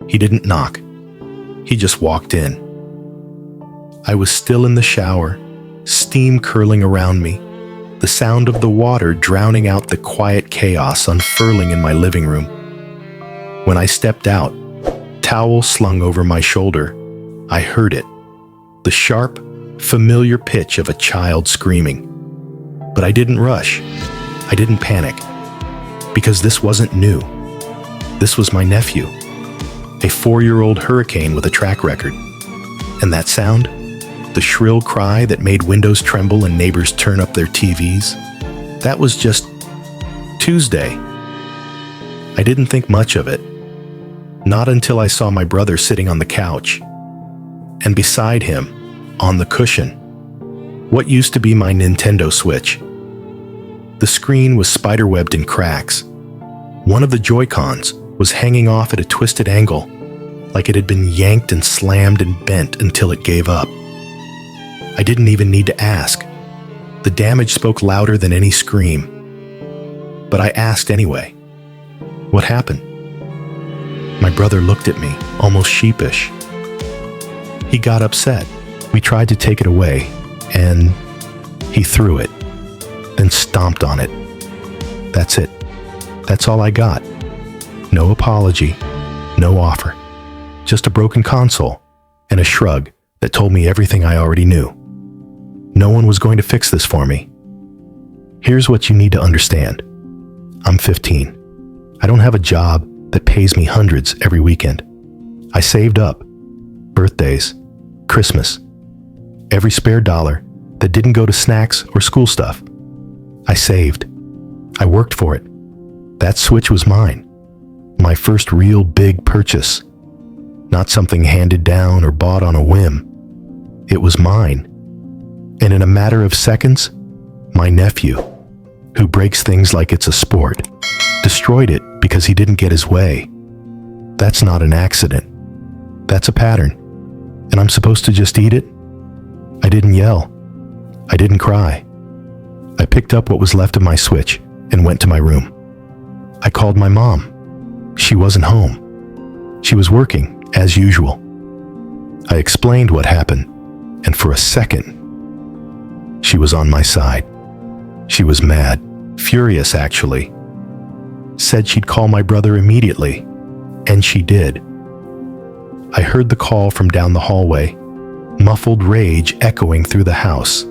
He didn't knock. He just walked in. I was still in the shower, steam curling around me, the sound of the water drowning out the quiet chaos unfurling in my living room. When I stepped out, towel slung over my shoulder, I heard it, the sharp, familiar pitch of a child screaming. But I didn't rush. I didn't panic. Because this wasn't new. This was my nephew, a 4-year-old hurricane with a track record. And that sound? The shrill cry that made windows tremble and neighbors turn up their TVs? That was just Tuesday. I didn't think much of it. Not until I saw my brother sitting on the couch. And beside him, on the cushion, what used to be my Nintendo Switch. The screen was spiderwebbed in cracks. One of the Joy-Cons was hanging off at a twisted angle, like it had been yanked and slammed and bent until it gave up. I didn't even need to ask. The damage spoke louder than any scream. But I asked anyway. What happened? My brother looked at me, almost sheepish. He got upset. We tried to take it away, and he threw it, then stomped on it. That's it. That's all I got. No apology, no offer. Just a broken console and a shrug that told me everything I already knew. No one was going to fix this for me. Here's what you need to understand. I'm 15. I don't have a job that pays me hundreds every weekend. I saved up. Birthdays, Christmas, every spare dollar that didn't go to snacks or school stuff. I saved. I worked for it. That Switch was mine. My first real big purchase. Not something handed down or bought on a whim. It was mine. And in a matter of seconds, my nephew, who breaks things like it's a sport, destroyed it because he didn't get his way. That's not an accident. That's a pattern. And I'm supposed to just eat it? I didn't yell. I didn't cry. I picked up what was left of my Switch and went to my room. I called my mom. She wasn't home. She was working, as usual. I explained what happened, and for a second, she was on my side. She was mad, furious actually. Said she'd call my brother immediately, and she did. I heard the call from down the hallway, muffled rage echoing through the house.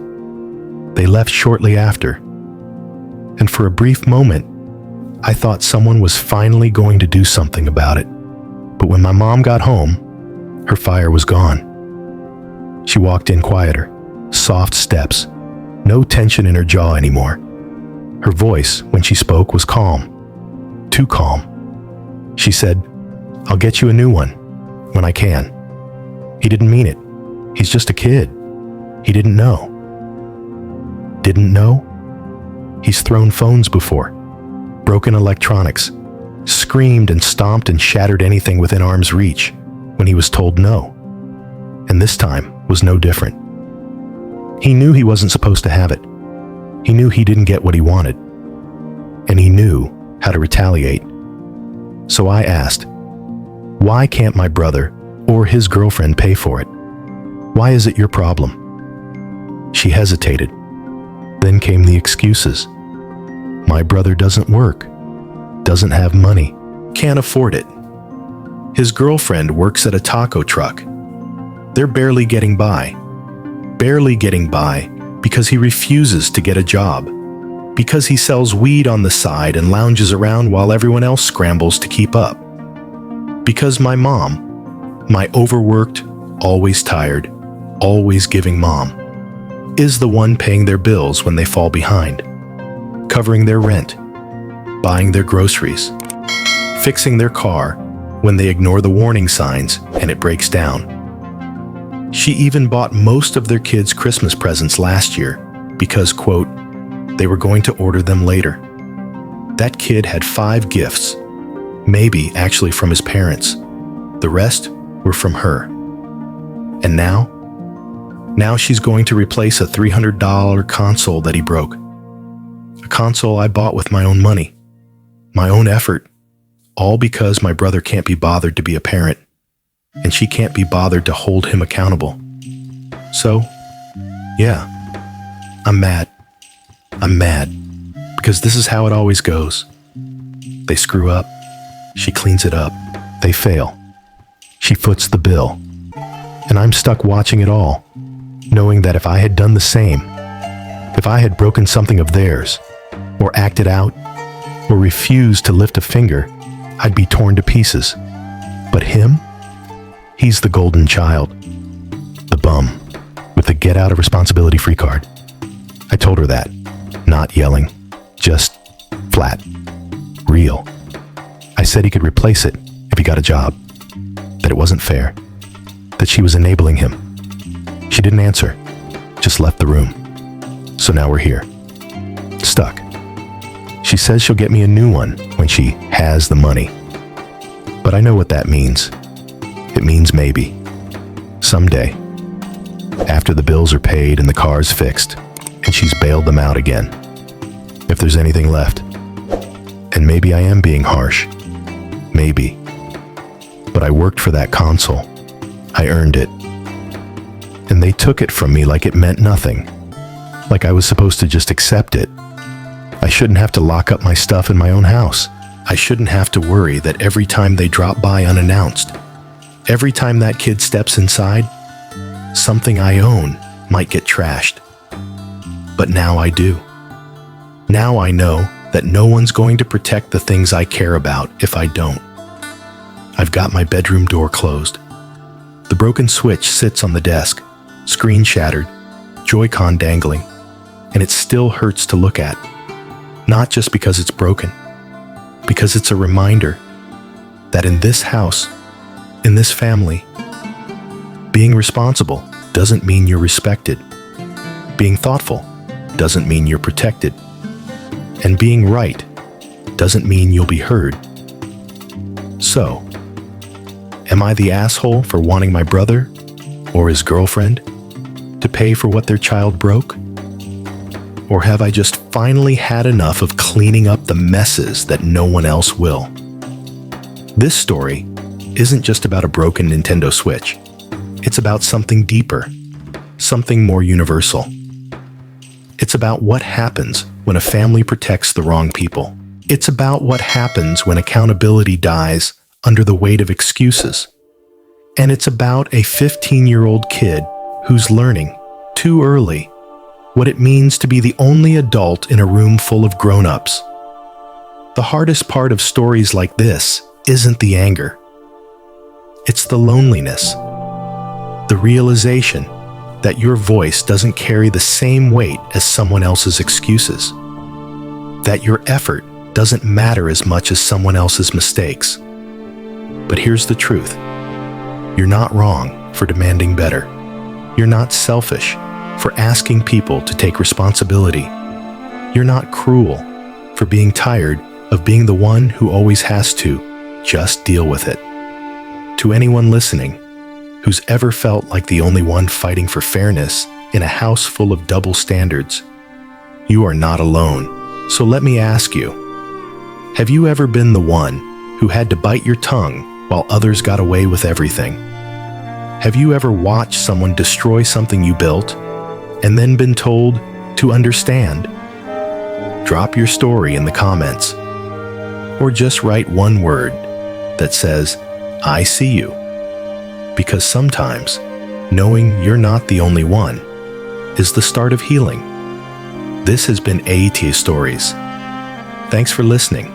They left shortly after, and for a brief moment, I thought someone was finally going to do something about it. But when my mom got home, her fire was gone. She walked in quieter, soft steps, no tension in her jaw anymore. Her voice, when she spoke, was calm, too calm. She said, "I'll get you a new one, when I can." He didn't mean it. He's just a kid. He didn't know. Didn't know? He's thrown phones before, broken electronics, screamed and stomped and shattered anything within arm's reach when he was told no. And this time was no different. He knew he wasn't supposed to have it. He knew he didn't get what he wanted. And he knew how to retaliate. So I asked, why can't my brother or his girlfriend pay for it? Why is it your problem? She hesitated. Then came the excuses. My brother doesn't work, doesn't have money, can't afford it. His girlfriend works at a taco truck. They're barely getting by because he refuses to get a job, because he sells weed on the side and lounges around while everyone else scrambles to keep up. Because my mom, my overworked, always tired, always giving mom, is the one paying their bills when they fall behind, covering their rent, buying their groceries, fixing their car when they ignore the warning signs and it breaks down. She even bought most of their kids' Christmas presents last year because, quote, they were going to order them later. That kid had 5 gifts, maybe actually from his parents. The rest were from her. And now she's going to replace a $300 console that he broke. A console I bought with my own money, my own effort, all because my brother can't be bothered to be a parent, and she can't be bothered to hold him accountable. So, yeah, I'm mad. I'm mad because this is how it always goes. They screw up. She cleans it up. They fail. She foots the bill. And I'm stuck watching it all, knowing that if I had done the same, if I had broken something of theirs, or acted out, or refused to lift a finger, I'd be torn to pieces. But him? He's the golden child. The bum, with the get out of responsibility free card. I told her that, not yelling, just flat, real. I said he could replace it if he got a job, that it wasn't fair, that she was enabling him. She didn't answer, just left the room. So now we're here, stuck. She says she'll get me a new one when she has the money. But I know what that means. It means maybe, someday, after the bills are paid and the car's fixed, and she's bailed them out again, if there's anything left. And maybe I am being harsh. Maybe. But I worked for that console. I earned it. And they took it from me like it meant nothing. Like I was supposed to just accept it. I shouldn't have to lock up my stuff in my own house. I shouldn't have to worry that every time they drop by unannounced, every time that kid steps inside, something I own might get trashed. But now I do. Now I know that no one's going to protect the things I care about if I don't. I've got my bedroom door closed. The broken switch sits on the desk, screen shattered, Joy-Con dangling, and it still hurts to look at. Not just because it's broken, because it's a reminder that in this house, in this family, being responsible doesn't mean you're respected. Being thoughtful doesn't mean you're protected. And being right doesn't mean you'll be heard. So, am I the asshole for wanting my brother or his girlfriend to pay for what their child broke? Or have I just finally had enough of cleaning up the messes that no one else will? This story isn't just about a broken Nintendo Switch. It's about something deeper, something more universal. It's about what happens when a family protects the wrong people. It's about what happens when accountability dies under the weight of excuses. And it's about a 15-year-old kid who's learning, too early, what it means to be the only adult in a room full of grown-ups. The hardest part of stories like this isn't the anger. It's the loneliness, the realization that your voice doesn't carry the same weight as someone else's excuses, that your effort doesn't matter as much as someone else's mistakes. But here's the truth. You're not wrong for demanding better. You're not selfish for asking people to take responsibility. You're not cruel for being tired of being the one who always has to just deal with it. To anyone listening who's ever felt like the only one fighting for fairness in a house full of double standards, you are not alone. So let me ask you, have you ever been the one who had to bite your tongue while others got away with everything? Have you ever watched someone destroy something you built and then been told to understand? Drop your story in the comments, or just write one word that says, "I see you." Because sometimes knowing you're not the only one is the start of healing. This has been AITA Stories. Thanks for listening.